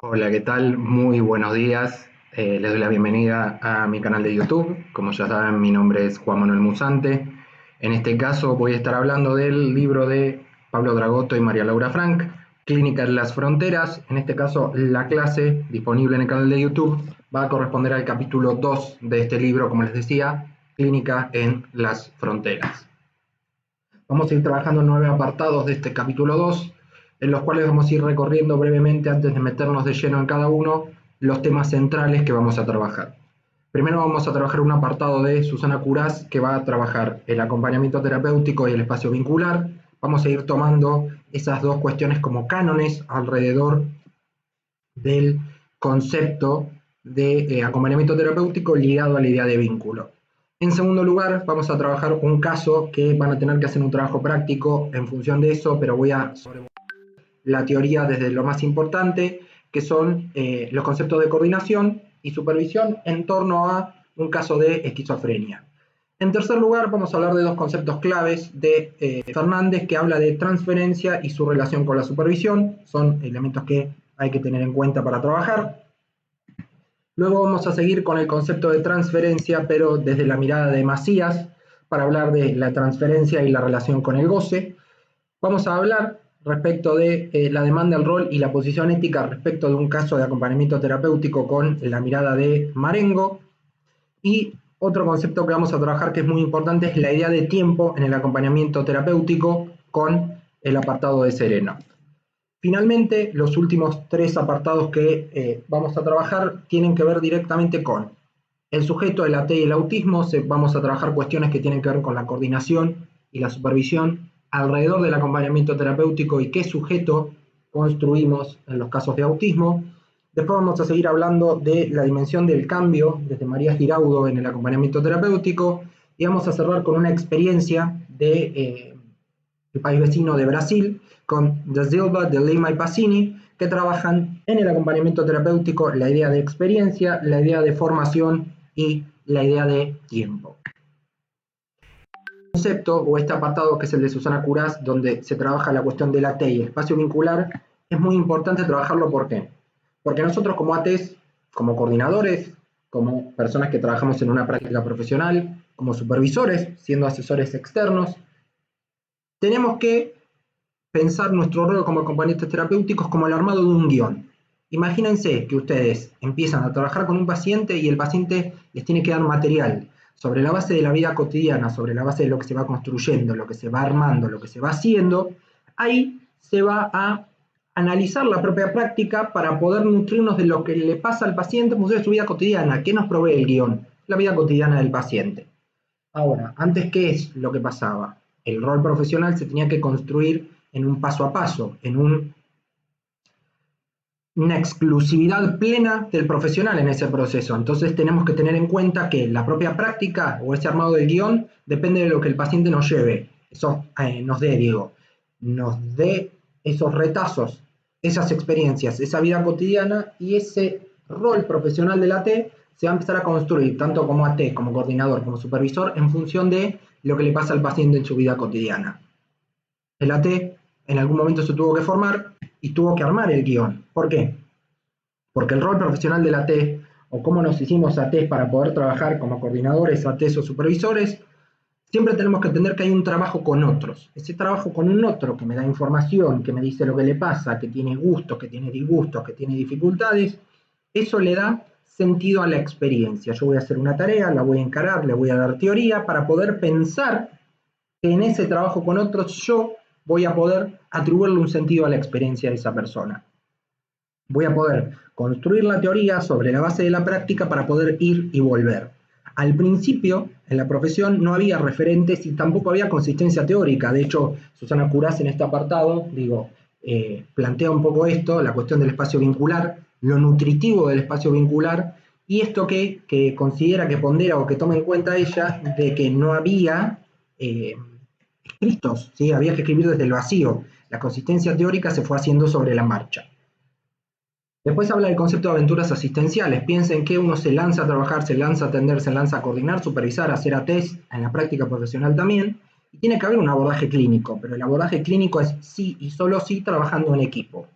Hola, ¿qué tal? Muy buenos días. Les doy la bienvenida a mi canal de YouTube. Como ya saben, mi nombre es Juan Manuel Musante. En este caso voy a estar hablando del libro de Pablo Dragotto y María Laura Frank, Clínica en las Fronteras. En este caso, la clase disponible en el canal de YouTube va a corresponder al capítulo 2 de este libro, como les decía, Clínica en las Fronteras. Vamos a ir trabajando 9 apartados de este capítulo 2, en los cuales vamos a ir recorriendo brevemente, antes de meternos de lleno en cada uno, los temas centrales que vamos a trabajar. Primero vamos a trabajar un apartado de Susana Curás, que va a trabajar el acompañamiento terapéutico y el espacio vincular. Vamos a ir tomando esas dos cuestiones como cánones alrededor del concepto de acompañamiento terapéutico ligado a la idea de vínculo. En segundo lugar, vamos a trabajar un caso que van a tener que hacer un trabajo práctico en función de eso, pero voy a sobrevolar la teoría desde lo más importante, que son los conceptos de coordinación y supervisión en torno a un caso de esquizofrenia. En tercer lugar, vamos a hablar de dos conceptos claves de Fernández, que habla de transferencia y su relación con la supervisión. Son elementos que hay que tener en cuenta para trabajar. Luego vamos a seguir con el concepto de transferencia, pero desde la mirada de Macías, para hablar de la transferencia y la relación con el goce. Vamos a hablar respecto de la demanda, el rol y la posición ética respecto de un caso de acompañamiento terapéutico con la mirada de Marengo. Y otro concepto que vamos a trabajar que es muy importante es la idea de tiempo en el acompañamiento terapéutico con el apartado de Sereno. Finalmente, los últimos tres apartados que vamos a trabajar tienen que ver directamente con el sujeto, el AT y el autismo. Vamos a trabajar cuestiones que tienen que ver con la coordinación y la supervisión alrededor del acompañamiento terapéutico y qué sujeto construimos en los casos de autismo. Después vamos a seguir hablando de la dimensión del cambio desde María Giraudo en el acompañamiento terapéutico, y vamos a cerrar con una experiencia de el país vecino de Brasil, con De Silva, De Lima y Pacini, que trabajan en el acompañamiento terapéutico la idea de experiencia, la idea de formación y la idea de tiempo. El concepto o este apartado, que es el de Susana Curás, donde se trabaja la cuestión del AT y el espacio vincular, es muy importante trabajarlo. ¿Por qué? Porque nosotros como ATs, como coordinadores, como personas que trabajamos en una práctica profesional, como supervisores, siendo asesores externos, tenemos que pensar nuestro rol como acompañantes terapéuticos como el armado de un guión. Imagínense que ustedes empiezan a trabajar con un paciente y el paciente les tiene que dar material sobre la base de la vida cotidiana, sobre la base de lo que se va construyendo, lo que se va armando, lo que se va haciendo. Ahí se va a analizar la propia práctica para poder nutrirnos de lo que le pasa al paciente en función de su vida cotidiana. ¿Qué nos provee el guión? La vida cotidiana del paciente. Ahora, antes, ¿qué es lo que pasaba? El rol profesional se tenía que construir en un paso a paso, en una exclusividad plena del profesional en ese proceso. Entonces tenemos que tener en cuenta que la propia práctica o ese armado del guión depende de lo que el paciente nos lleve, nos dé esos retazos, esas experiencias, esa vida cotidiana, y ese rol profesional del AT se va a empezar a construir tanto como AT, como coordinador, como supervisor, en función de lo que le pasa al paciente en su vida cotidiana. El AT en algún momento se tuvo que formar y tuvo que armar el guión. ¿Por qué? Porque el rol profesional del AT, o cómo nos hicimos AT para poder trabajar como coordinadores, ATs o supervisores, siempre tenemos que entender que hay un trabajo con otros. Ese trabajo con un otro que me da información, que me dice lo que le pasa, que tiene gustos, que tiene disgustos, que tiene dificultades, eso le da sentido a la experiencia. Yo voy a hacer una tarea, la voy a encarar, le voy a dar teoría para poder pensar que en ese trabajo con otros yo voy a poder atribuirle un sentido a la experiencia de esa persona. Voy a poder construir la teoría sobre la base de la práctica para poder ir y volver. Al principio, en la profesión no había referentes y tampoco había consistencia teórica. De hecho, Susana Curás en este apartado, plantea un poco esto, la cuestión del espacio vincular, lo nutritivo del espacio vincular, y esto que considera, que pondera o que toma en cuenta ella, de que no había escritos, ¿sí? Había que escribir desde el vacío. La consistencia teórica se fue haciendo sobre la marcha. Después habla del concepto de aventuras asistenciales. Piensen que uno se lanza a trabajar, se lanza a atender, se lanza a coordinar, supervisar, hacer ATs en la práctica profesional también. Y tiene que haber un abordaje clínico, pero el abordaje clínico es sí y solo sí trabajando en equipo.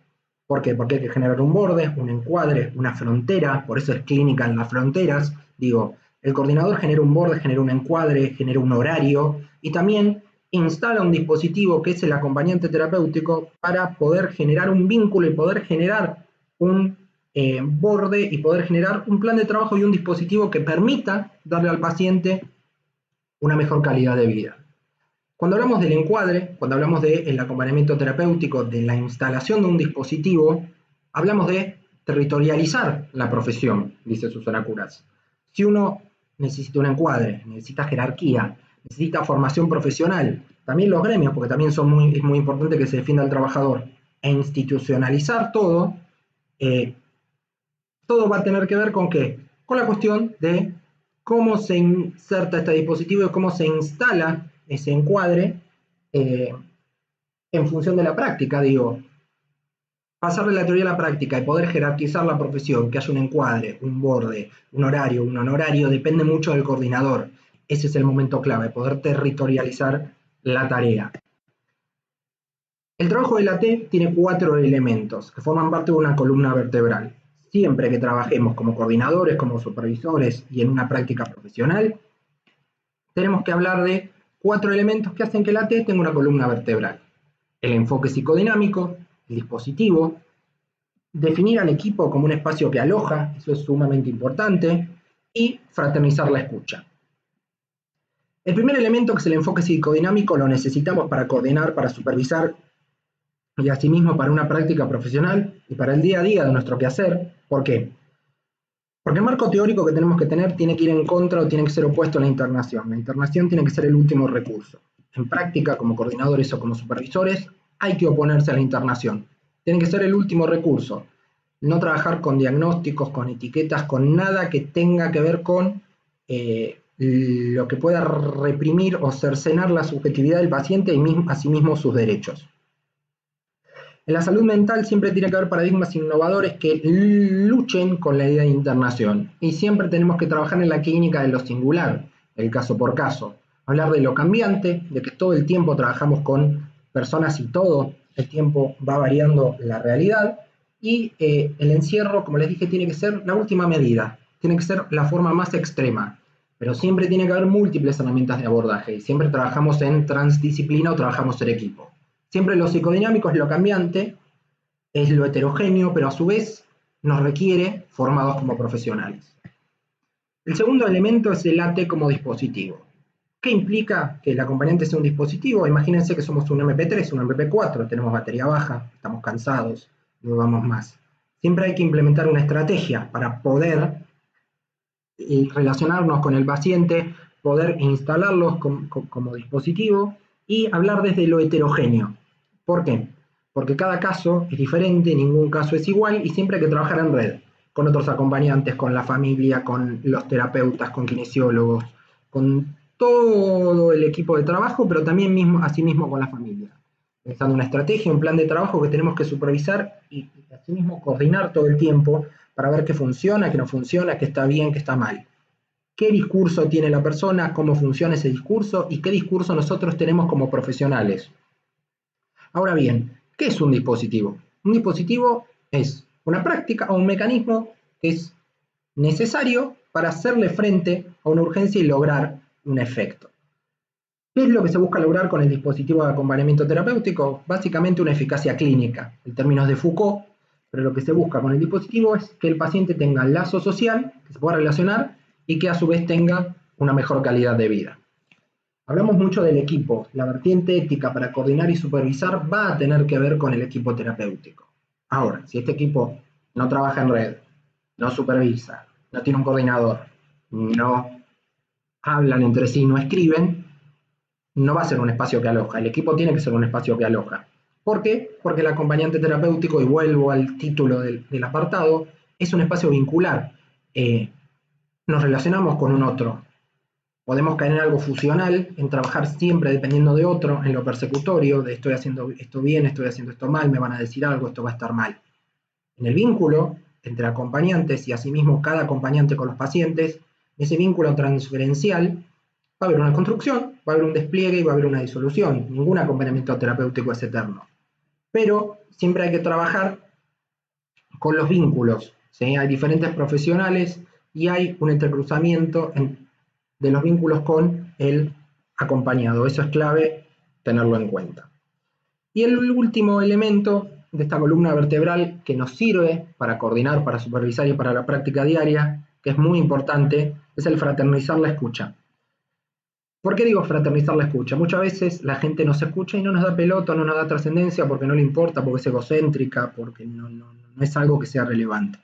¿Por qué? Porque hay que generar un borde, un encuadre, una frontera, por eso es clínica en las fronteras. Digo, el coordinador genera un borde, genera un encuadre, genera un horario y también instala un dispositivo que es el acompañante terapéutico para poder generar un vínculo y poder generar un borde y poder generar un plan de trabajo y un dispositivo que permita darle al paciente una mejor calidad de vida. Cuando hablamos del encuadre, cuando hablamos del acompañamiento terapéutico, de la instalación de un dispositivo, hablamos de territorializar la profesión, dice Susana Curas. Si uno necesita un encuadre, necesita jerarquía, necesita formación profesional, también los gremios, porque también es muy importante que se defienda al trabajador, e institucionalizar todo, todo va a tener que ver con qué? Con la cuestión de cómo se inserta este dispositivo y cómo se instala ese encuadre eh, en función de la práctica, digo. Pasar de la teoría a la práctica y poder jerarquizar la profesión, que haya un encuadre, un borde, un honorario, depende mucho del coordinador. Ese es el momento clave, poder territorializar la tarea. El trabajo de la T tiene 4 elementos que forman parte de una columna vertebral. Siempre que trabajemos como coordinadores, como supervisores y en una práctica profesional, tenemos que hablar de 4 elementos que hacen que la T tenga una columna vertebral. El enfoque psicodinámico, el dispositivo, definir al equipo como un espacio que aloja, eso es sumamente importante, y fraternizar la escucha. El primer elemento, que es el enfoque psicodinámico, lo necesitamos para coordinar, para supervisar y asimismo para una práctica profesional y para el día a día de nuestro quehacer. ¿Por qué? Porque el marco teórico que tenemos que tener tiene que ir en contra o tiene que ser opuesto a la internación. La internación tiene que ser el último recurso. En práctica, como coordinadores o como supervisores, hay que oponerse a la internación. Tiene que ser el último recurso. No trabajar con diagnósticos, con etiquetas, con nada que tenga que ver con lo que pueda reprimir o cercenar la subjetividad del paciente y asimismo sus derechos. En la salud mental siempre tiene que haber paradigmas innovadores que luchen con la idea de internación. Y siempre tenemos que trabajar en la clínica de lo singular, el caso por caso. Hablar de lo cambiante, de que todo el tiempo trabajamos con personas y todo el tiempo va variando la realidad. Y el encierro, como les dije, tiene que ser la última medida, tiene que ser la forma más extrema. Pero siempre tiene que haber múltiples herramientas de abordaje y siempre trabajamos en transdisciplina o trabajamos en equipo. Siempre lo psicodinámico es lo cambiante, es lo heterogéneo, pero a su vez nos requiere formados como profesionales. El segundo elemento es el AT como dispositivo. ¿Qué implica que el acompañante sea un dispositivo? Imagínense que somos un MP3, un MP4, tenemos batería baja, estamos cansados, no vamos más. Siempre hay que implementar una estrategia para poder relacionarnos con el paciente, poder instalarlos como dispositivo y hablar desde lo heterogéneo. ¿Por qué? Porque cada caso es diferente, ningún caso es igual y siempre hay que trabajar en red, con otros acompañantes, con la familia, con los terapeutas, con kinesiólogos, con todo el equipo de trabajo, pero también asimismo con la familia. Pensando una estrategia, un plan de trabajo que tenemos que supervisar y asimismo coordinar todo el tiempo para ver qué funciona, qué no funciona, qué está bien, qué está mal. ¿Qué discurso tiene la persona? ¿Cómo funciona ese discurso? ¿Y qué discurso nosotros tenemos como profesionales? Ahora bien, ¿qué es un dispositivo? Un dispositivo es una práctica o un mecanismo que es necesario para hacerle frente a una urgencia y lograr un efecto. ¿Qué es lo que se busca lograr con el dispositivo de acompañamiento terapéutico? Básicamente una eficacia clínica. El término es de Foucault, pero lo que se busca con el dispositivo es que el paciente tenga lazo social, que se pueda relacionar y que a su vez tenga una mejor calidad de vida. Hablamos mucho del equipo. La vertiente ética para coordinar y supervisar va a tener que ver con el equipo terapéutico. Ahora, si este equipo no trabaja en red, no supervisa, no tiene un coordinador, no hablan entre sí, no escriben, no va a ser un espacio que aloja. El equipo tiene que ser un espacio que aloja. ¿Por qué? Porque el acompañante terapéutico, y vuelvo al título del apartado, es un espacio vincular. Nos relacionamos con un otro. Podemos caer en algo fusional, en trabajar siempre dependiendo de otro, en lo persecutorio, de estoy haciendo esto bien, estoy haciendo esto mal, me van a decir algo, esto va a estar mal. En el vínculo entre acompañantes y asimismo cada acompañante con los pacientes, ese vínculo transferencial, va a haber una construcción, va a haber un despliegue y va a haber una disolución. Ningún acompañamiento terapéutico es eterno. Pero siempre hay que trabajar con los vínculos, ¿sí? Hay diferentes profesionales y hay un entrecruzamiento de los vínculos con el acompañado. Eso es clave tenerlo en cuenta. Y el último elemento de esta columna vertebral que nos sirve para coordinar, para supervisar y para la práctica diaria, que es muy importante, es el fraternizar la escucha. ¿Por qué digo fraternizar la escucha? Muchas veces la gente nos escucha y no nos da pelota, no nos da trascendencia porque no le importa, porque es egocéntrica, porque no es algo que sea relevante.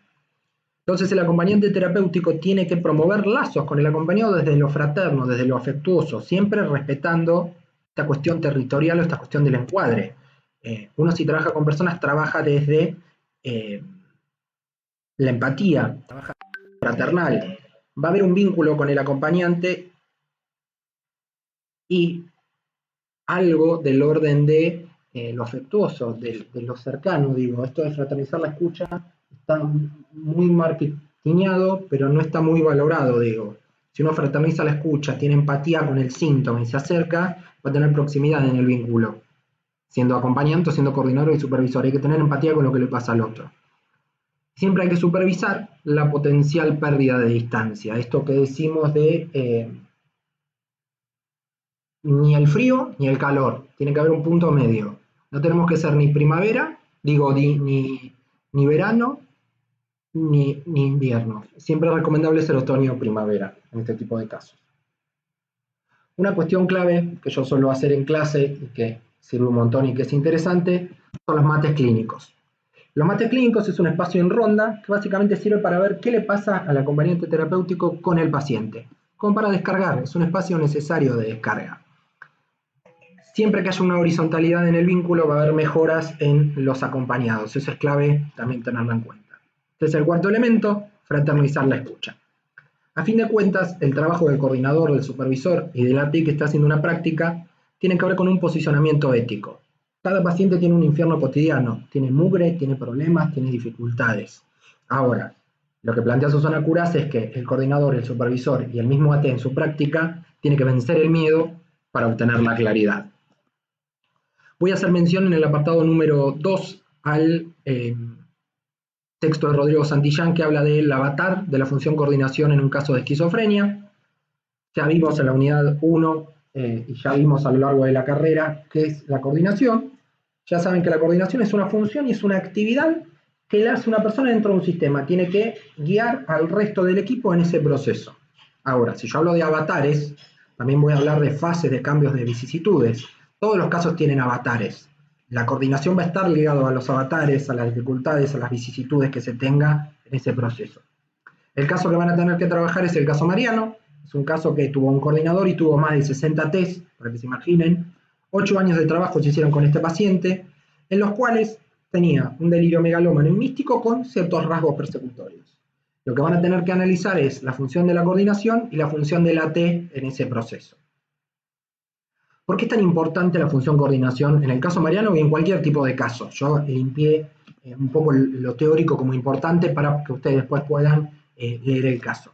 Entonces el acompañante terapéutico tiene que promover lazos con el acompañado desde lo fraterno, desde lo afectuoso, siempre respetando esta cuestión territorial o esta cuestión del encuadre. Uno si trabaja con personas trabaja desde la empatía, trabaja fraternal. Va a haber un vínculo con el acompañante y algo del orden de lo afectuoso, de lo cercano, digo. Esto de fraternizar la escucha está muy marketingado, pero no está muy valorado, digo. Si uno fraterniza la escucha, tiene empatía con el síntoma y se acerca, va a tener proximidad en el vínculo. Siendo acompañante, siendo coordinador y supervisor, hay que tener empatía con lo que le pasa al otro. Siempre hay que supervisar la potencial pérdida de distancia. Esto que decimos de ni el frío ni el calor. Tiene que haber un punto medio. No tenemos que ser ni primavera, digo, ni verano, ni invierno. Siempre es recomendable ser otoño o primavera en este tipo de casos. Una cuestión clave que yo suelo hacer en clase y que sirve un montón y que es interesante son los mates clínicos. Los mates clínicos es un espacio en ronda que básicamente sirve para ver qué le pasa al acompañante terapéutico con el paciente, como para descargar, es un espacio necesario de descarga. Siempre que haya una horizontalidad en el vínculo va a haber mejoras en los acompañados, eso es clave también tenerlo en cuenta. Este es el cuarto elemento, fraternizar la escucha. A fin de cuentas, el trabajo del coordinador, del supervisor y del ATI que está haciendo una práctica tiene que ver con un posicionamiento ético. Cada paciente tiene un infierno cotidiano, tiene mugre, tiene problemas, tiene dificultades. Ahora, lo que plantea Susana Curas es que el coordinador, el supervisor y el mismo AT en su práctica tiene que vencer el miedo para obtener la claridad. Voy a hacer mención en el apartado número 2 al texto de Rodrigo Santillán que habla del avatar de la función coordinación en un caso de esquizofrenia. Ya vimos en la unidad 1 y ya vimos a lo largo de la carrera qué es la coordinación. Ya saben que la coordinación es una función y es una actividad que la hace una persona dentro de un sistema. Tiene que guiar al resto del equipo en ese proceso. Ahora, si yo hablo de avatares, también voy a hablar de fases, de cambios, de vicisitudes. Todos los casos tienen avatares. La coordinación va a estar ligada a los avatares, a las dificultades, a las vicisitudes que se tenga en ese proceso. El caso que van a tener que trabajar es el caso Mariano. Es un caso que tuvo un coordinador y tuvo más de 60 test, para que se imaginen. 8 años de trabajo se hicieron con este paciente, en los cuales tenía un delirio megalómano y místico con ciertos rasgos persecutorios. Lo que van a tener que analizar es la función de la coordinación y la función del AT en ese proceso. ¿Por qué es tan importante la función coordinación en el caso Mariano y en cualquier tipo de caso? Yo limpié un poco lo teórico como importante para que ustedes después puedan leer el caso.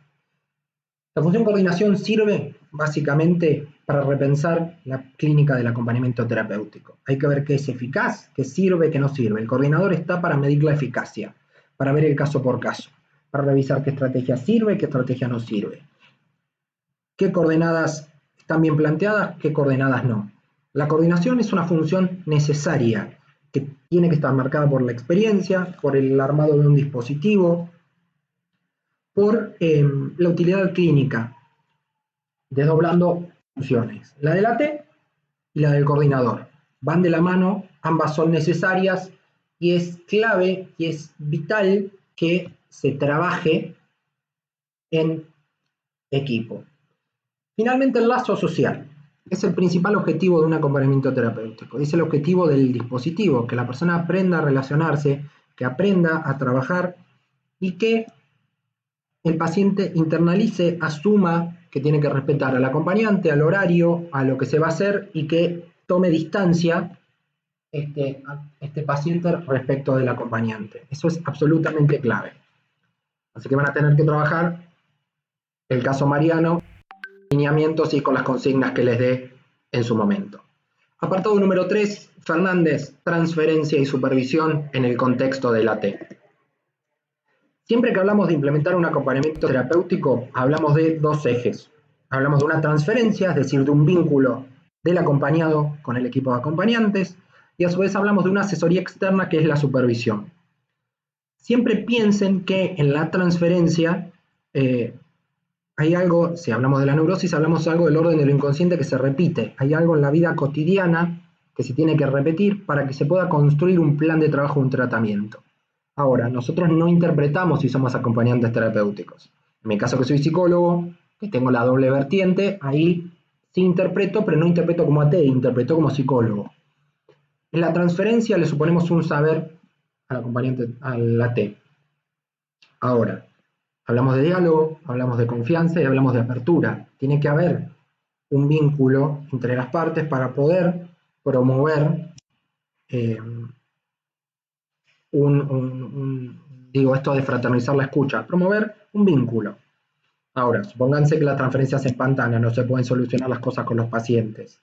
La función coordinación sirve básicamente para repensar la clínica del acompañamiento terapéutico. Hay que ver qué es eficaz, qué sirve, qué no sirve. El coordinador está para medir la eficacia, para ver el caso por caso, para revisar qué estrategia sirve, qué estrategia no sirve. ¿Qué coordenadas están bien planteadas, qué coordenadas no? La coordinación es una función necesaria que tiene que estar marcada por la experiencia, por el armado de un dispositivo, por la utilidad clínica, desdoblando funciones. La del AT y la del coordinador. Van de la mano, ambas son necesarias y es clave y es vital que se trabaje en equipo. Finalmente, el lazo social es el principal objetivo de un acompañamiento terapéutico. Es el objetivo del dispositivo, que la persona aprenda a relacionarse, que aprenda a trabajar y que el paciente internalice, asuma que tiene que respetar al acompañante, al horario, a lo que se va a hacer y que tome distancia este paciente respecto del acompañante. Eso es absolutamente clave. Así que van a tener que trabajar el caso Mariano, lineamientos y con las consignas que les dé en su momento. Apartado número 3, Fernández, transferencia y supervisión en el contexto del AT. Siempre que hablamos de implementar un acompañamiento terapéutico, hablamos de dos ejes. Hablamos de una transferencia, es decir, de un vínculo del acompañado con el equipo de acompañantes, y a su vez hablamos de una asesoría externa que es la supervisión. Siempre piensen que en la transferencia hay algo, si hablamos de la neurosis, hablamos de algo del orden de lo inconsciente que se repite. Hay algo en la vida cotidiana que se tiene que repetir para que se pueda construir un plan de trabajo, un tratamiento. Ahora, nosotros no interpretamos si somos acompañantes terapéuticos. En mi caso que soy psicólogo, que tengo la doble vertiente, ahí sí interpreto, pero no interpreto como AT, interpreto como psicólogo. En la transferencia le suponemos un saber al acompañante, al AT. Ahora, hablamos de diálogo, hablamos de confianza y hablamos de apertura. Tiene que haber un vínculo entre las partes para poder promover eh, digo esto de fraternizar la escucha, promover un vínculo. Ahora, supónganse que las transferencias se espantan, no se pueden solucionar las cosas con los pacientes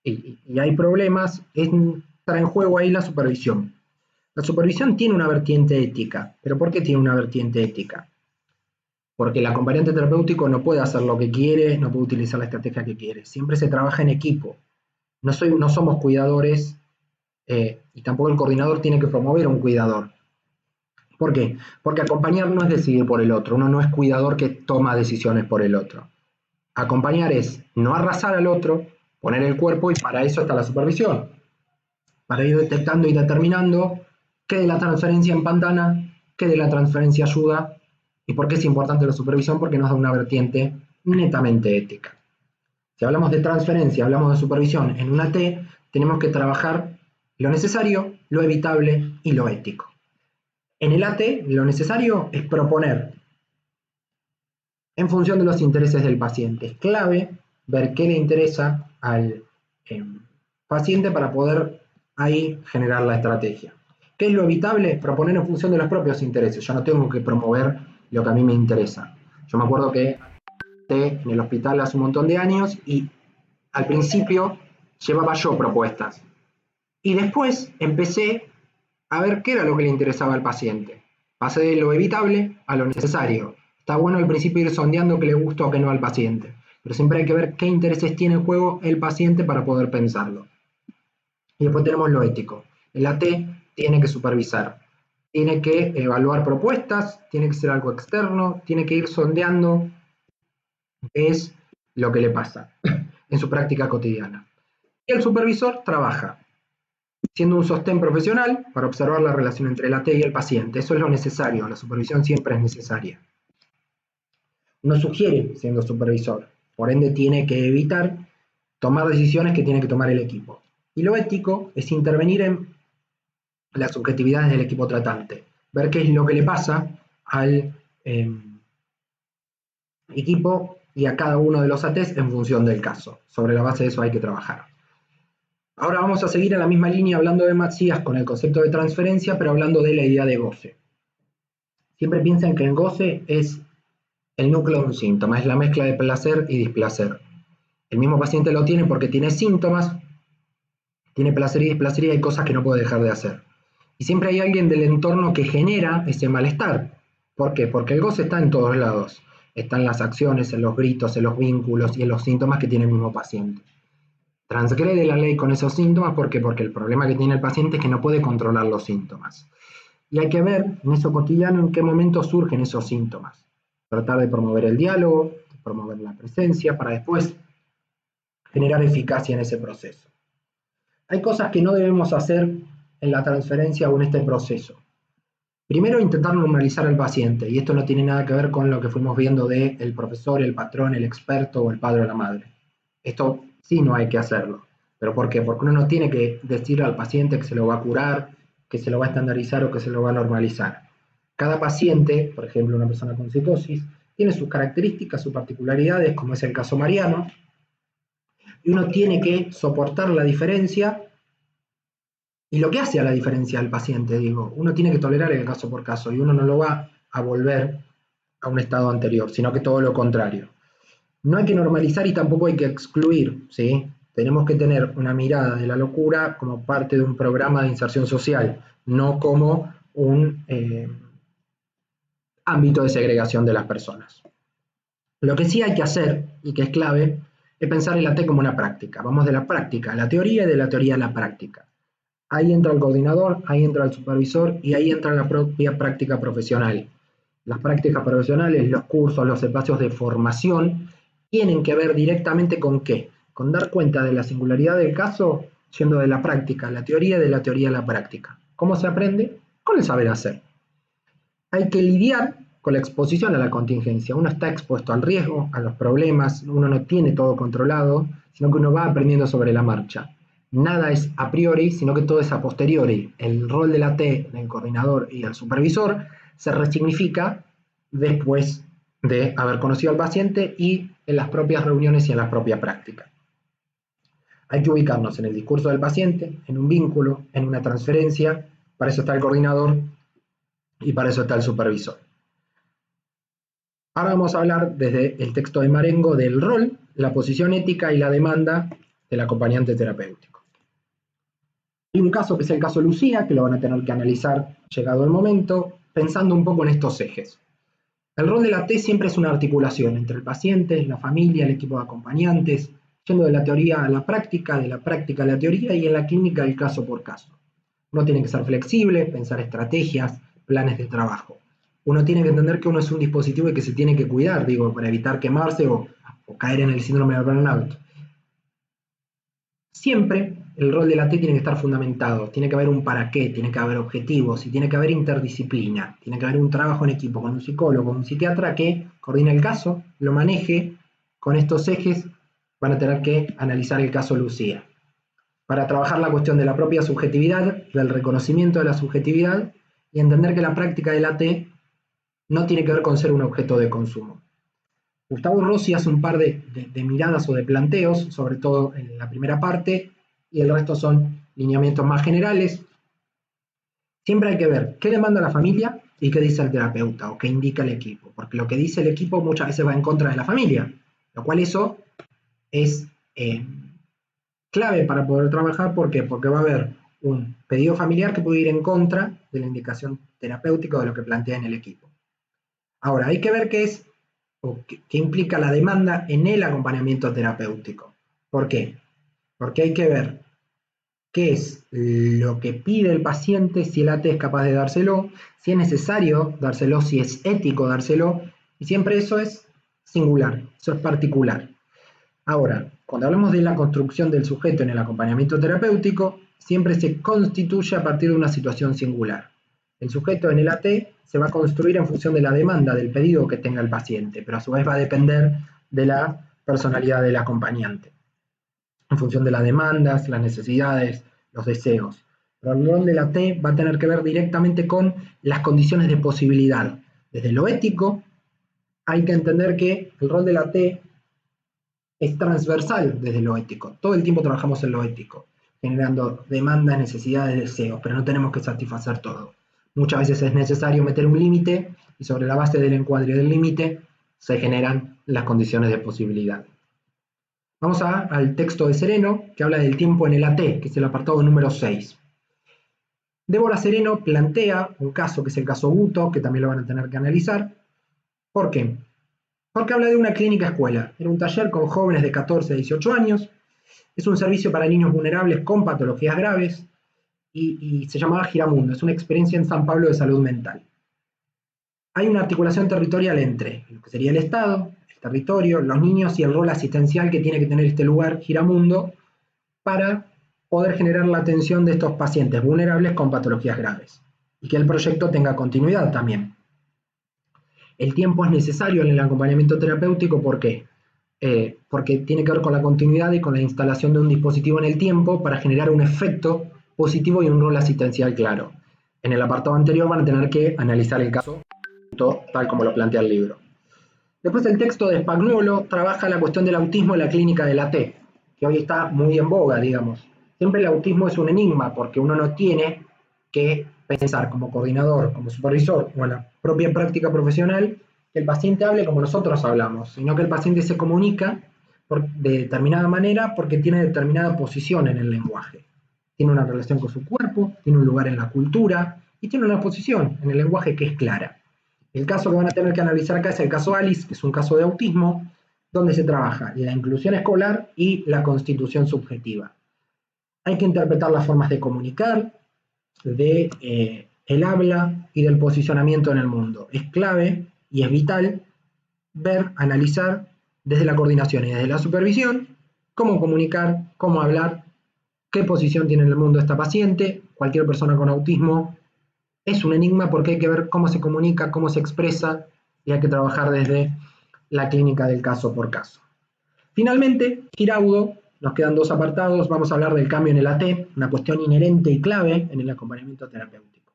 y hay problemas, entra en juego ahí la supervisión. La supervisión tiene una vertiente ética, pero ¿por qué tiene una vertiente ética? Porque el acompañante terapéutico no puede hacer lo que quiere, no puede utilizar la estrategia que quiere. Siempre se trabaja en equipo. No somos cuidadores y tampoco el coordinador tiene que promover a un cuidador. ¿Por qué? Porque acompañar no es decidir por el otro. Uno no es cuidador que toma decisiones por el otro. Acompañar es no arrasar al otro, poner el cuerpo y para eso está la supervisión. Para ir detectando y determinando qué de la transferencia empantana, qué de la transferencia ayuda. ¿Y por qué es importante la supervisión? Porque nos da una vertiente netamente ética. Si hablamos de transferencia, hablamos de supervisión en una T, tenemos que trabajar lo necesario, lo evitable y lo ético. En el AT, lo necesario es proponer en función de los intereses del paciente. Es clave ver qué le interesa al paciente para poder ahí generar la estrategia. ¿Qué es lo evitable? Proponer en función de los propios intereses. Yo no tengo que promover lo que a mí me interesa. Yo me acuerdo que en el hospital hace un montón de años y al principio llevaba yo propuestas. Y después empecé a ver qué era lo que le interesaba al paciente. Pasé de lo evitable a lo necesario. Está bueno al principio ir sondeando qué le gusta o qué no al paciente, pero siempre hay que ver qué intereses tiene en juego el paciente para poder pensarlo. Y después tenemos lo ético. El AT tiene que supervisar, tiene que evaluar propuestas, tiene que ser algo externo, tiene que ir sondeando qué es lo que le pasa en su práctica cotidiana. Y el supervisor trabaja siendo un sostén profesional para observar la relación entre el AT y el paciente. Eso es lo necesario, la supervisión siempre es necesaria. No sugiere siendo supervisor, por ende tiene que evitar tomar decisiones que tiene que tomar el equipo. Y lo ético es intervenir en las subjetividades del equipo tratante, ver qué es lo que le pasa al equipo y a cada uno de los ATs en función del caso. Sobre la base de eso hay que trabajar. Ahora vamos a seguir en la misma línea hablando de Matías con el concepto de transferencia, pero hablando de la idea de goce. Siempre piensen que el goce es el núcleo de un síntoma, es la mezcla de placer y displacer. El mismo paciente lo tiene porque tiene síntomas, tiene placer y displacer y hay cosas que no puede dejar de hacer. Y siempre hay alguien del entorno que genera ese malestar. ¿Por qué? Porque el goce está en todos lados. Está en las acciones, en los gritos, en los vínculos y en los síntomas que tiene el mismo paciente. Transgrede la ley con esos síntomas, ¿por qué? Porque el problema que tiene el paciente es que no puede controlar los síntomas. Y hay que ver en eso cotidiano en qué momento surgen esos síntomas. Tratar de promover el diálogo, de promover la presencia, para después generar eficacia en ese proceso. Hay cosas que no debemos hacer en la transferencia o en este proceso. Primero, intentar normalizar al paciente, y esto no tiene nada que ver con lo que fuimos viendo de el profesor, el patrón, el experto o el padre o la madre. Esto sí no hay que hacerlo. ¿Pero por qué? Porque uno no tiene que decirle al paciente que se lo va a curar, que se lo va a estandarizar o que se lo va a normalizar. Cada paciente, por ejemplo una persona con psicosis, tiene sus características, sus particularidades, como es el caso Mariano, y uno tiene que soportar la diferencia y lo que hace a la diferencia del paciente, digo, uno tiene que tolerar el caso por caso y uno no lo va a volver a un estado anterior, sino que todo lo contrario. No hay que normalizar y tampoco hay que excluir, ¿sí? Tenemos que tener una mirada de la locura como parte de un programa de inserción social, no como ámbito de segregación de las personas. Lo que sí hay que hacer, y que es clave, es pensar en la T como una práctica. Vamos de la práctica a la teoría y de la teoría a la práctica. Ahí entra el coordinador, ahí entra el supervisor y ahí entra la propia práctica profesional. Las prácticas profesionales, los cursos, los espacios de formación, tienen que ver directamente con qué, con dar cuenta de la singularidad del caso, yendo de la práctica a la teoría y de la teoría a la práctica. ¿Cómo se aprende? Con el saber hacer. Hay que lidiar con la exposición a la contingencia. Uno está expuesto al riesgo, a los problemas, uno no tiene todo controlado, sino que uno va aprendiendo sobre la marcha. Nada es a priori, sino que todo es a posteriori. El rol de la T, del coordinador y del supervisor, se resignifica después de haber conocido al paciente y en las propias reuniones y en la propia práctica. Hay que ubicarnos en el discurso del paciente, en un vínculo, en una transferencia. Para eso está el coordinador y para eso está el supervisor. Ahora vamos a hablar desde el texto de Marengo del rol, la posición ética y la demanda del acompañante terapéutico. Hay un caso que es el caso Lucía, que lo van a tener que analizar llegado el momento, pensando un poco en estos ejes. El rol de la T siempre es una articulación entre el paciente, la familia, el equipo de acompañantes, yendo de la teoría a la práctica, de la práctica a la teoría y en la clínica el caso por caso. Uno tiene que ser flexible, pensar estrategias, planes de trabajo. Uno tiene que entender que uno es un dispositivo y que se tiene que cuidar, digo, para evitar quemarse o caer en el síndrome de burnout. Siempre el rol de la T tiene que estar fundamentado, tiene que haber un para qué, tiene que haber objetivos y tiene que haber interdisciplina, tiene que haber un trabajo en equipo con un psicólogo, con un psiquiatra que coordine el caso, lo maneje. Con estos ejes van a tener que analizar el caso Lucía. Para trabajar la cuestión de la propia subjetividad, del reconocimiento de la subjetividad y entender que la práctica de la T no tiene que ver con ser un objeto de consumo. Gustavo Rossi hace un par de miradas o de planteos, sobre todo en la primera parte, y el resto son lineamientos más generales. Siempre hay que ver qué demanda la familia y qué dice el terapeuta o qué indica el equipo, porque lo que dice el equipo muchas veces va en contra de la familia, lo cual eso es clave para poder trabajar. ¿Por qué? Porque va a haber un pedido familiar que puede ir en contra de la indicación terapéutica o de lo que plantea en el equipo. Ahora, hay que ver qué es o qué implica la demanda en el acompañamiento terapéutico. ¿Por qué? Porque hay que ver qué es lo que pide el paciente, si el AT es capaz de dárselo, si es necesario dárselo, si es ético dárselo, y siempre eso es singular, eso es particular. Ahora, cuando hablamos de la construcción del sujeto en el acompañamiento terapéutico, siempre se constituye a partir de una situación singular. El sujeto en el AT se va a construir en función de la demanda, del pedido que tenga el paciente, pero a su vez va a depender de la personalidad del acompañante, en función de las demandas, las necesidades, los deseos. Pero el rol de la T va a tener que ver directamente con las condiciones de posibilidad. Desde lo ético, hay que entender que el rol de la T es transversal desde lo ético. Todo el tiempo trabajamos en lo ético, generando demandas, necesidades, deseos, pero no tenemos que satisfacer todo. Muchas veces es necesario meter un límite y sobre la base del encuadre del límite se generan las condiciones de posibilidad. Vamos al texto de Sereno, que habla del tiempo en el AT, que es el apartado número 6. Débora Sereno plantea un caso, que es el caso Buto, que también lo van a tener que analizar. ¿Por qué? Porque habla de una clínica escuela. Era un taller con jóvenes de 14 a 18 años. Es un servicio para niños vulnerables con patologías graves y se llamaba Giramundo. Es una experiencia en San Pablo de salud mental. Hay una articulación territorial entre lo que sería el Estado, el territorio, los niños y el rol asistencial que tiene que tener este lugar Giramundo para poder generar la atención de estos pacientes vulnerables con patologías graves y que el proyecto tenga continuidad también. El tiempo es necesario en el acompañamiento terapéutico, ¿por qué? Porque tiene que ver con la continuidad y con la instalación de un dispositivo en el tiempo para generar un efecto positivo y un rol asistencial claro. En el apartado anterior van a tener que analizar el caso tal como lo plantea el libro. Después el texto de Spagnuolo trabaja la cuestión del autismo en la clínica de la T, que hoy está muy en boga, digamos. Siempre el autismo es un enigma porque uno no tiene que pensar como coordinador, como supervisor o en la propia práctica profesional que el paciente hable como nosotros hablamos, sino que el paciente se comunica de determinada manera porque tiene determinada posición en el lenguaje. Tiene una relación con su cuerpo, tiene un lugar en la cultura y tiene una posición en el lenguaje que es clara. El caso que van a tener que analizar acá es el caso Alice, que es un caso de autismo, donde se trabaja la inclusión escolar y la constitución subjetiva. Hay que interpretar las formas de comunicar, de el habla y del posicionamiento en el mundo. Es clave y es vital ver, analizar desde la coordinación y desde la supervisión cómo comunicar, cómo hablar, qué posición tiene en el mundo esta paciente. Cualquier persona con autismo es un enigma porque hay que ver cómo se comunica, cómo se expresa y hay que trabajar desde la clínica del caso por caso. Finalmente, Giraudo, nos quedan dos apartados, vamos a hablar del cambio en el AT, una cuestión inherente y clave en el acompañamiento terapéutico.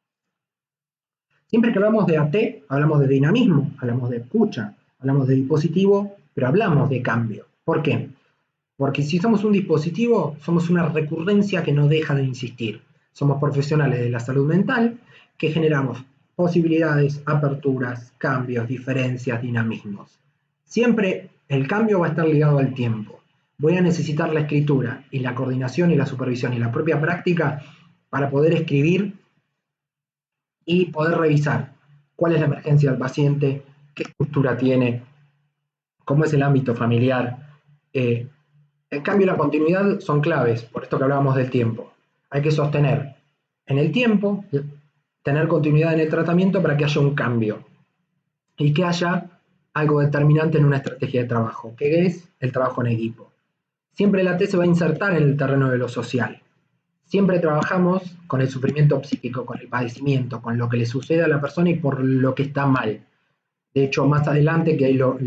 Siempre que hablamos de AT, hablamos de dinamismo, hablamos de escucha, hablamos de dispositivo, pero hablamos de cambio. ¿Por qué? Porque si somos un dispositivo, somos una recurrencia que no deja de insistir. Somos profesionales de la salud mental que generamos posibilidades, aperturas, cambios, diferencias, dinamismos. Siempre el cambio va a estar ligado al tiempo. Voy a necesitar la escritura y la coordinación y la supervisión y la propia práctica para poder escribir y poder revisar cuál es la emergencia del paciente, qué estructura tiene, cómo es el ámbito familiar. El cambio y la continuidad son claves, por esto que hablábamos del tiempo. Hay que sostener en el tiempo, tener continuidad en el tratamiento para que haya un cambio y que haya algo determinante en una estrategia de trabajo, que es el trabajo en equipo. Siempre la T se va a insertar en el terreno de lo social. Siempre trabajamos con el sufrimiento psíquico, con el padecimiento, con lo que le sucede a la persona y por lo que está mal. De hecho, más adelante, que ahí lo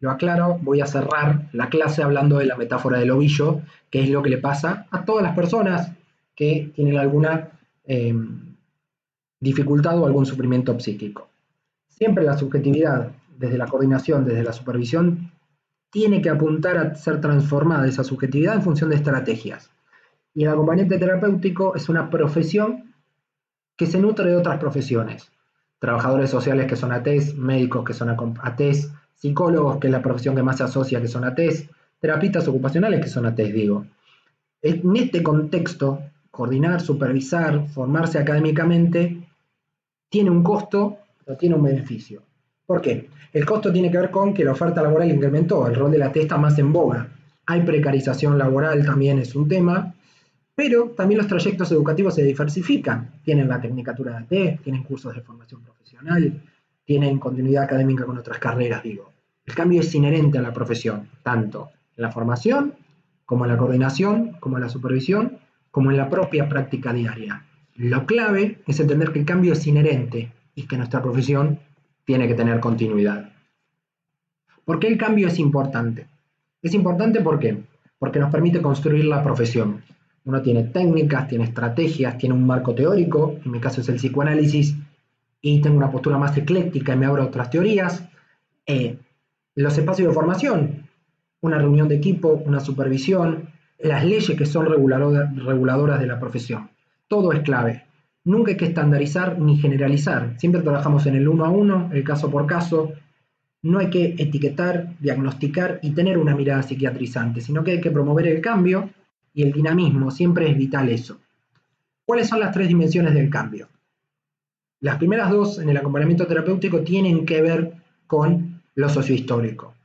aclaro, voy a cerrar la clase hablando de la metáfora del ovillo, que es lo que le pasa a todas las personas que tienen alguna dificultad o algún sufrimiento psíquico. Siempre la subjetividad, desde la coordinación, desde la supervisión, tiene que apuntar a ser transformada esa subjetividad en función de estrategias. Y el acompañante terapéutico es una profesión que se nutre de otras profesiones. Trabajadores sociales que son ATs, médicos que son ATs, psicólogos, que es la profesión que más se asocia, que son ATs, terapistas ocupacionales que son ATs, digo. En este contexto, coordinar, supervisar, formarse académicamente, tiene un costo, pero tiene un beneficio. ¿Por qué? El costo tiene que ver con que la oferta laboral incrementó, el rol de la AT está más en boga. Hay precarización laboral, también es un tema, pero también los trayectos educativos se diversifican. Tienen la tecnicatura de AT, tienen cursos de formación profesional, tienen continuidad académica con otras carreras, digo. El cambio es inherente a la profesión, tanto en la formación, como en la coordinación, como en la supervisión, como en la propia práctica diaria. Lo clave es entender que el cambio es inherente y que nuestra profesión tiene que tener continuidad. ¿Por qué el cambio es importante? Es importante ¿por qué? Porque nos permite construir la profesión. Uno tiene técnicas, tiene estrategias, tiene un marco teórico, en mi caso es el psicoanálisis, y tengo una postura más ecléctica y me abro a otras teorías. Los espacios de formación, una reunión de equipo, una supervisión, las leyes que son reguladoras de la profesión. Todo es clave. Nunca hay que estandarizar ni generalizar. Siempre trabajamos en el uno a uno, el caso por caso. No hay que etiquetar, diagnosticar y tener una mirada psiquiatrizante, sino que hay que promover el cambio y el dinamismo. Siempre es vital eso. ¿Cuáles son las tres dimensiones del cambio? Las primeras dos en el acompañamiento terapéutico tienen que ver con lo sociohistórico.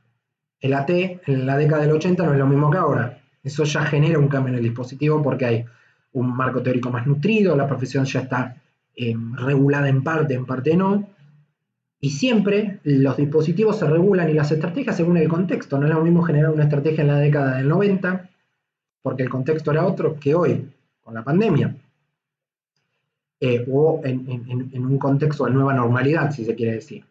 El AT en la década del 80 no es lo mismo que ahora. Eso ya genera un cambio en el dispositivo porque hay un marco teórico más nutrido, la profesión ya está regulada en parte no. Y siempre los dispositivos se regulan y las estrategias según el contexto. No es lo mismo generar una estrategia en la década del 90, porque el contexto era otro, que hoy, con la pandemia. O en un contexto de nueva normalidad, si se quiere decir.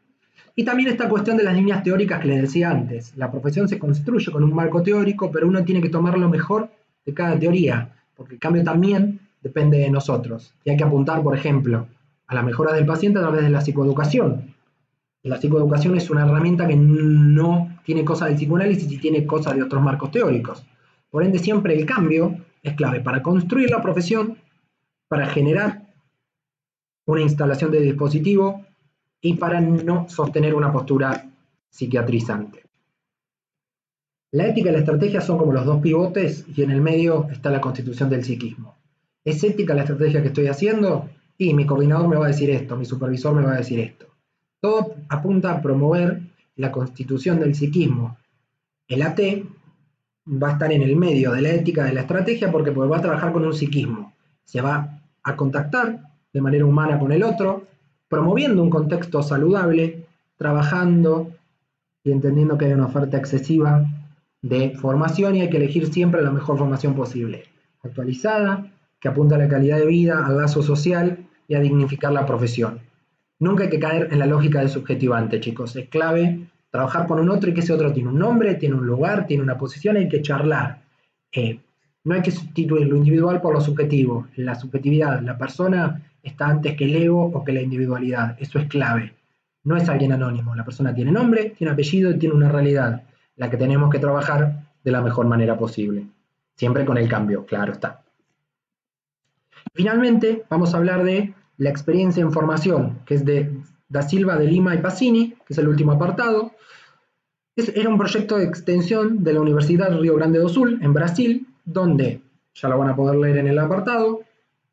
Y también esta cuestión de las líneas teóricas que les decía antes. La profesión se construye con un marco teórico, pero uno tiene que tomar lo mejor de cada teoría, porque el cambio también depende de nosotros. Y hay que apuntar, por ejemplo, a la mejora del paciente a través de la psicoeducación. La psicoeducación es una herramienta que no tiene cosas del psicoanálisis y tiene cosas de otros marcos teóricos. Por ende, siempre el cambio es clave para construir la profesión, para generar una instalación de dispositivo y para no sostener una postura psiquiatrizante. La ética y la estrategia son como los dos pivotes y en el medio está la constitución del psiquismo. ¿Es ética la estrategia que estoy haciendo? Y mi coordinador me va a decir esto, mi supervisor me va a decir esto. Todo apunta a promover la constitución del psiquismo. El AT va a estar en el medio de la ética de la estrategia porque va a trabajar con un psiquismo. Se va a contactar de manera humana con el otro, promoviendo un contexto saludable, trabajando y entendiendo que hay una oferta excesiva de formación y hay que elegir siempre la mejor formación posible, actualizada, que apunta a la calidad de vida, al lazo social y a dignificar la profesión. Nunca hay que caer en la lógica del subjetivante, chicos. Es clave trabajar con un otro y que ese otro tiene un nombre, tiene un lugar, tiene una posición, hay que charlar. No hay que sustituir lo individual por lo subjetivo. La subjetividad, la persona está antes que el ego o que la individualidad. Eso es clave. No es alguien anónimo. La persona tiene nombre, tiene apellido y tiene una realidad, la que tenemos que trabajar de la mejor manera posible. Siempre con el cambio, claro está. Finalmente, vamos a hablar de la experiencia en formación, que es de Da Silva, de Lima y Pacini, que es el último apartado. Era un proyecto de extensión de la Universidad Río Grande do Sul, en Brasil, donde, ya lo van a poder leer en el apartado,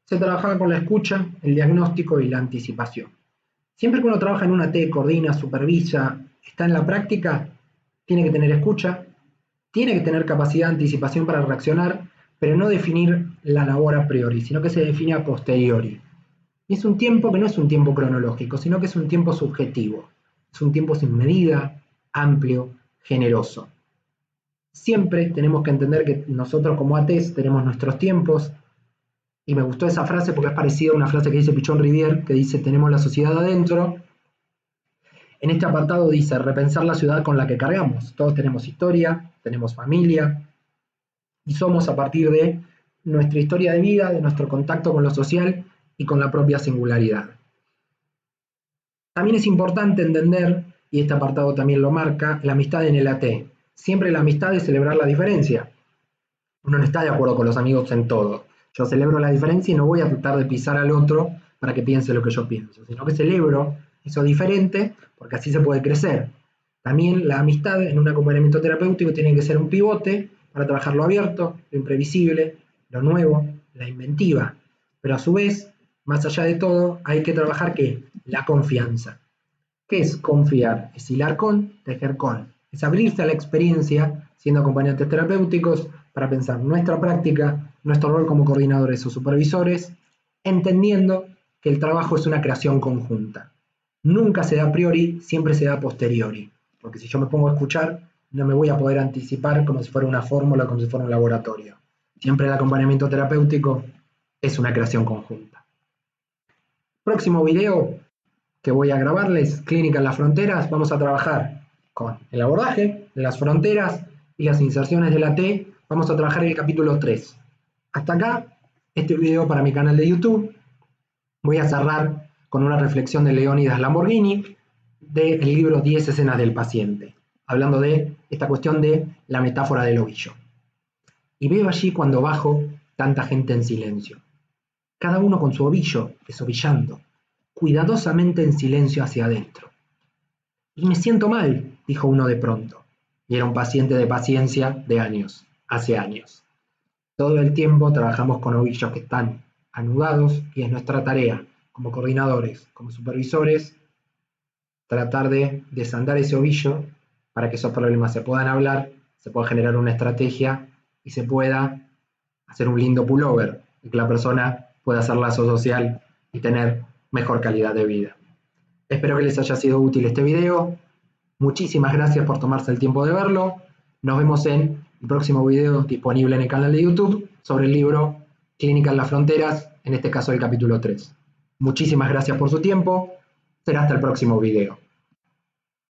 se trabajaba con la escucha, el diagnóstico y la anticipación. Siempre que uno trabaja en una T, coordina, supervisa, está en la práctica, tiene que tener escucha, tiene que tener capacidad de anticipación para reaccionar, pero no definir la labor a priori, sino que se define a posteriori. Y es un tiempo que no es un tiempo cronológico, sino que es un tiempo subjetivo. Es un tiempo sin medida, amplio, generoso. Siempre tenemos que entender que nosotros como ATs tenemos nuestros tiempos, y me gustó esa frase porque es parecida a una frase que dice Pichon Rivière, que dice: tenemos la sociedad adentro. En este apartado dice: repensar la ciudad con la que cargamos. Todos tenemos historia, tenemos familia, y somos a partir de nuestra historia de vida, de nuestro contacto con lo social y con la propia singularidad. También es importante entender, y este apartado también lo marca, la amistad en el AT. Siempre la amistad es celebrar la diferencia. Uno no está de acuerdo con los amigos en todo. Yo celebro la diferencia y no voy a tratar de pisar al otro para que piense lo que yo pienso, sino que celebro eso diferente porque así se puede crecer. También la amistad en un acompañamiento terapéutico tiene que ser un pivote para trabajar lo abierto, lo imprevisible, lo nuevo, la inventiva. Pero a su vez, más allá de todo, hay que trabajar ¿qué? La confianza. ¿Qué es confiar? Es hilar con, tejer con. Es abrirse a la experiencia siendo acompañantes terapéuticos para pensar nuestra práctica, nuestro rol como coordinadores o supervisores, entendiendo que el trabajo es una creación conjunta. Nunca se da a priori, siempre se da a posteriori. Porque si yo me pongo a escuchar, no me voy a poder anticipar como si fuera una fórmula, como si fuera un laboratorio. Siempre el acompañamiento terapéutico es una creación conjunta. Próximo video que voy a grabarles, Clínica en las Fronteras, vamos a trabajar con el abordaje, las fronteras y las inserciones de la T. Vamos a trabajar el capítulo 3. Hasta acá, este video para mi canal de YouTube. Voy a cerrar con una reflexión de Leónidas Lamborghini del libro 10 escenas del paciente, hablando de esta cuestión de la metáfora del ovillo. Y veo allí cuando bajo tanta gente en silencio, cada uno con su ovillo, desovillando, cuidadosamente en silencio hacia adentro. Y me siento mal, dijo uno de pronto, y era un paciente de paciencia de años, hace años. Todo el tiempo trabajamos con ovillos que están anudados y es nuestra tarea, como coordinadores, como supervisores, tratar de desandar ese ovillo para que esos problemas se puedan hablar, se pueda generar una estrategia y se pueda hacer un lindo pullover y que la persona pueda hacer lazo social y tener mejor calidad de vida. Espero que les haya sido útil este video. Muchísimas gracias por tomarse el tiempo de verlo. Nos vemos en el próximo video disponible en el canal de YouTube sobre el libro Clínica en las Fronteras, en este caso el capítulo 3. Muchísimas gracias por su tiempo. Será hasta el próximo video.